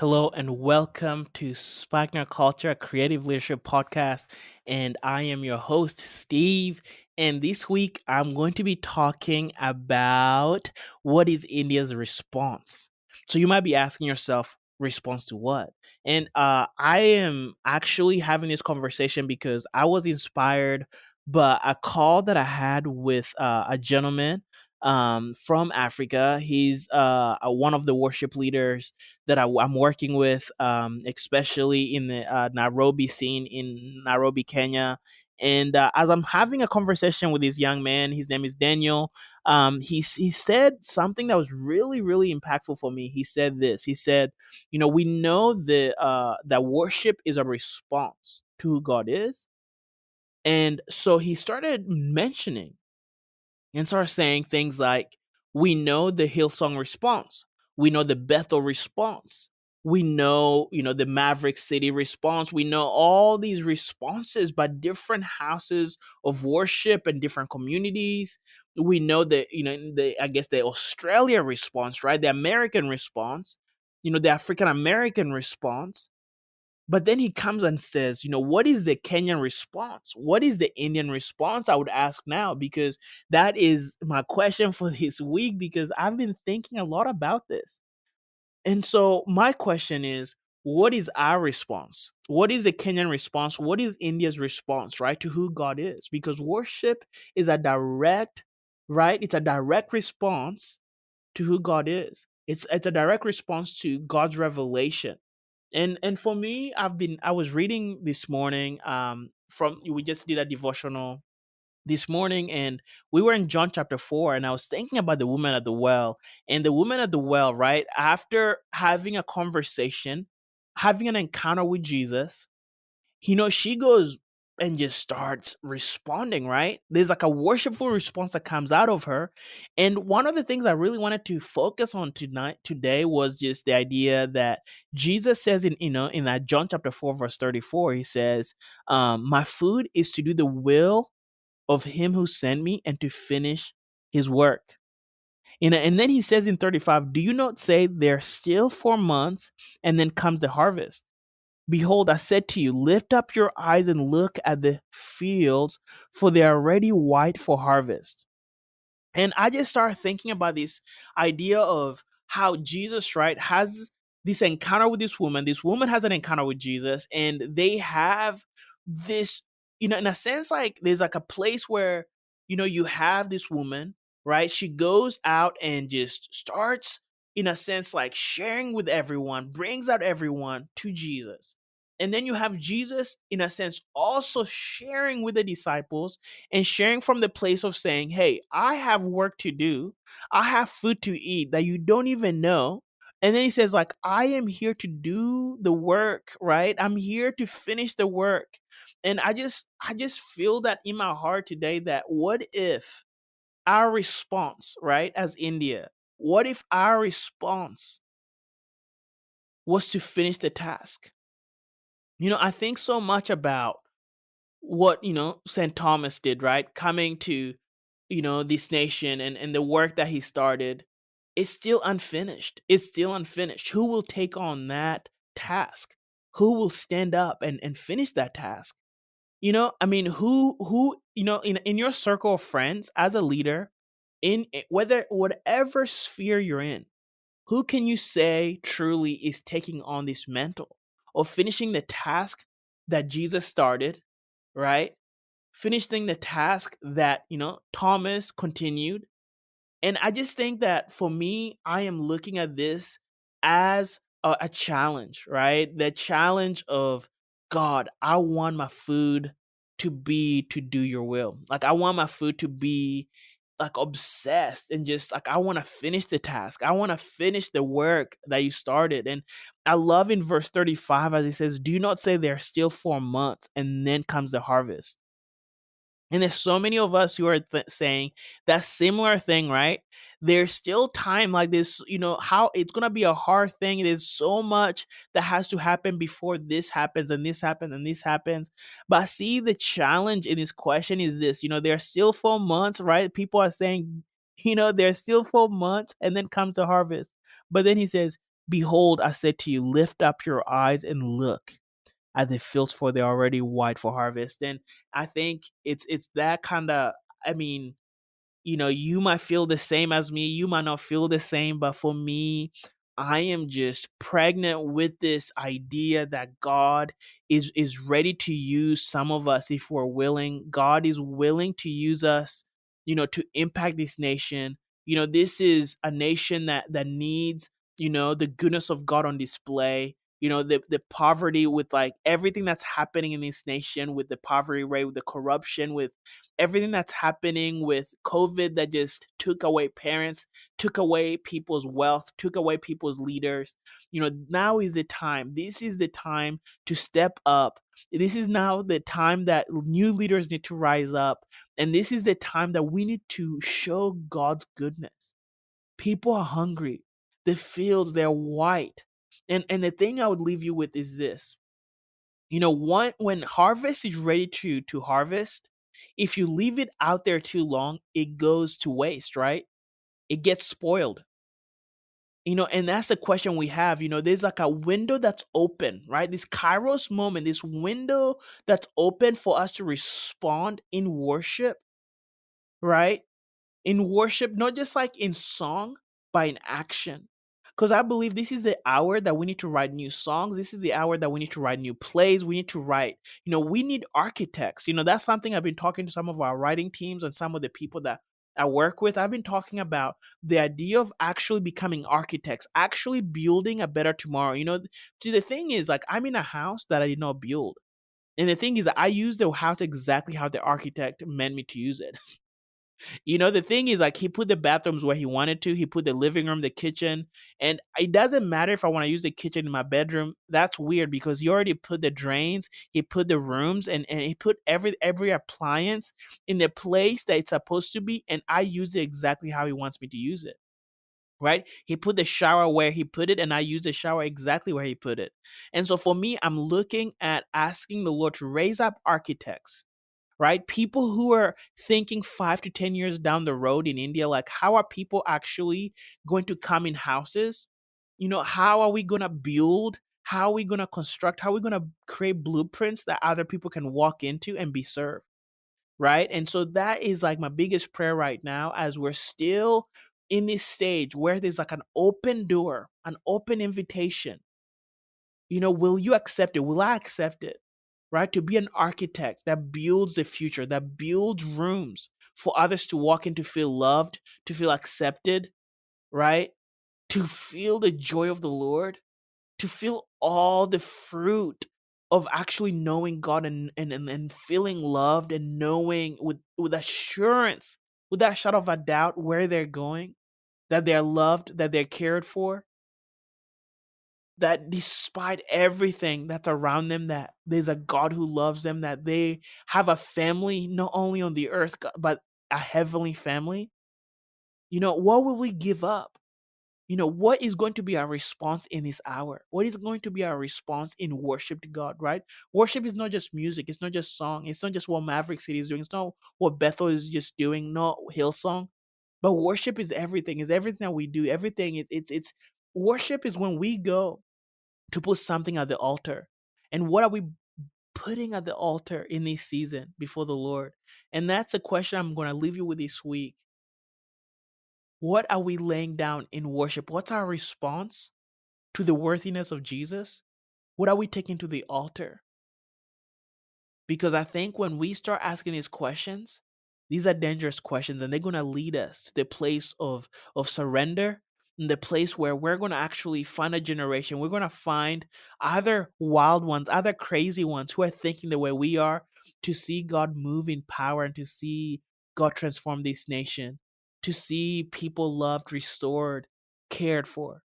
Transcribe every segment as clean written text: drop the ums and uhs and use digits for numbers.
Hello and welcome to Spikenard Culture, a creative leadership podcast. And I am your host, Steve. And this week, I'm going to be talking about what is India's response. So you might be asking yourself, response to what? And I am actually having this conversation because I was inspired by a call that I had with a gentleman from Africa. He's one of the worship leaders that I'm working with, especially in the Nairobi scene in Nairobi, Kenya. And as I'm having a conversation with this young man, his name is Daniel. He said something that was really really impactful for me. He said this. He said, we know that worship is a response to who God is, and so he started mentioning and start saying things like, we know the Hillsong response, we know the Bethel response, we know, the Maverick City response, we know all these responses by different houses of worship and different communities. We know that, the I guess the Australia response, right? The American response, the African American response. But then he comes and says, what is the Kenyan response? What is the Indian response? I would ask now, because that is my question for this week, because I've been thinking a lot about this. And so my question is, what is our response? What is the Kenyan response? What is India's response, right, to who God is? Because worship is a direct, right? It's a direct response to who God is. It's a direct response to God's revelation. And for me, I was reading this morning, from we just did a devotional this morning, and we were in John chapter 4, and I was thinking about the woman at the well. And the woman at the well, right, after having a conversation, having an encounter with Jesus, she goes and just starts responding, right? There's like a worshipful response that comes out of her. And one of the things I really wanted to focus on today was just the idea that Jesus says in that John chapter 4, verse 34, he says, my food is to do the will of him who sent me and to finish his work. And then he says in 35, do you not say there are still 4 months and then comes the harvest? Behold, I said to you, lift up your eyes and look at the fields, for they are already white for harvest. And I just started thinking about this idea of how Jesus, right, has this encounter with this woman. This woman has an encounter with Jesus, and they have this, in a sense, like there's like a place where, you have this woman, right? She goes out and just starts, in a sense, like sharing with everyone, brings out everyone to Jesus. And then you have Jesus, in a sense, also sharing with the disciples and sharing from the place of saying, hey, I have work to do. I have food to eat that you don't even know. And then he says, like, I am here to do the work, right? I'm here to finish the work. And I just feel that in my heart today, that what if our response, right, as India, what if our response was to finish the task? I think so much about what, St. Thomas did, right? Coming to, this nation, and the work that he started is still unfinished. It's still unfinished. Who will take on that task? Who will stand up and finish that task? I mean, who, in your circle of friends as a leader, whether whatever sphere you're in, who can you say truly is taking on this mantle of finishing the task that Jesus started, right? Finishing the task that, Thomas continued. And I just think that for me, I am looking at this as a challenge, right? The challenge of, God, I want my food to be to do your will. Like, I want my food to be like obsessed and just like, I want to finish the task. I want to finish the work that you started. And I love in verse 35 as he says, do not say there are still 4 months and then comes the harvest. And there's so many of us who are saying that similar thing, right? There's still time, like this, how it's going to be a hard thing. There's so much that has to happen before this happens and this happens and this happens. But I see the challenge in this question is this, there's still 4 months, right? People are saying, there's still 4 months and then comes the harvest. But then he says, Behold, I said to you, lift up your eyes and look at the fields, for they're already white for harvest. And I think it's that kind of, I mean, you might feel the same as me, you might not feel the same, but for me, I am just pregnant with this idea that God is ready to use some of us if we're willing. God is willing to use us, to impact this nation. This is a nation that needs, the goodness of God on display. The poverty, with like everything that's happening in this nation, with the poverty rate, with the corruption, with everything that's happening with COVID that just took away parents, took away people's wealth, took away people's leaders. Now is the time. This is the time to step up. This is now the time that new leaders need to rise up. And this is the time that we need to show God's goodness. People are hungry. The fields, they're white. And the thing I would leave you with is this. When harvest is ready to harvest, if you leave it out there too long, it goes to waste, right? It gets spoiled. And that's the question we have. There's like a window that's open, right? This Kairos moment, this window that's open for us to respond in worship, right? In worship, not just like in song, but in action. Because I believe this is the hour that we need to write new songs. This is the hour that we need to write new plays. We need to write, we need architects. That's something I've been talking to some of our writing teams and some of the people that I work with. I've been talking about the idea of actually becoming architects, actually building a better tomorrow. See, the thing is, like, I'm in a house that I did not build. And the thing is that I use the house exactly how the architect meant me to use it. The thing is, like, he put the bathrooms where he wanted to. He put the living room, the kitchen, and it doesn't matter if I want to use the kitchen in my bedroom. That's weird because he already put the drains, he put the rooms, and he put every appliance in the place that it's supposed to be, and I use it exactly how he wants me to use it. Right? He put the shower where he put it, and I use the shower exactly where he put it. And so for me, I'm looking at asking the Lord to raise up architects, right? People who are thinking 5 to 10 years down the road in India, like, how are people actually going to come in houses? How are we going to build? How are we going to construct? How are we going to create blueprints that other people can walk into and be served? Right. And so that is like my biggest prayer right now, as we're still in this stage where there's like an open door, an open invitation. Will you accept it? Will I accept it? Right? To be an architect that builds the future, that builds rooms for others to walk in, to feel loved, to feel accepted, right? To feel the joy of the Lord, to feel all the fruit of actually knowing God, and feeling loved, and knowing with assurance, without shadow of a doubt, where they're going, that they're loved, that they're cared for, that despite everything that's around them, that there's a God who loves them, that they have a family not only on the earth but a heavenly family. What will we give up? What is going to be our response in this hour? What is going to be our response in worship to God, right? Worship is not just music, it's not just song, it's not just what Maverick City is doing, it's not what Bethel is just doing, not Hillsong. But worship is everything, is everything that we do, everything. It's worship is when we go to put something at the altar. And what are we putting at the altar in this season before the Lord? And that's a question I'm going to leave you with this week. What are we laying down in worship? What's our response to the worthiness of Jesus? What are we taking to the altar? Because I think when we start asking these questions, these are dangerous questions, and they're going to lead us to the place of surrender, and the place where we're going to actually find a generation. We're going to find other wild ones, other crazy ones who are thinking the way we are, to see God move in power, and to see God transform this nation, to see people loved, restored, cared for.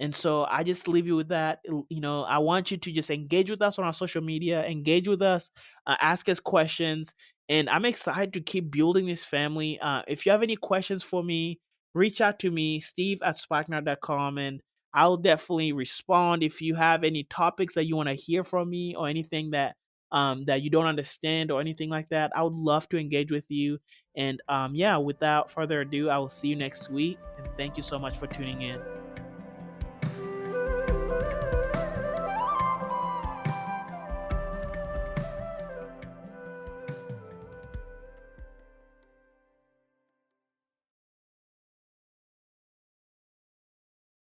And so I just leave you with that. I want you to just engage with us on our social media, engage with us, ask us questions. And I'm excited to keep building this family. If you have any questions for me, reach out to me, steve@spikenard.com, and I'll definitely respond. If you have any topics that you want to hear from me, or anything that you don't understand, or anything like that, I would love to engage with you. And yeah, without further ado, I will see you next week. And thank you so much for tuning in.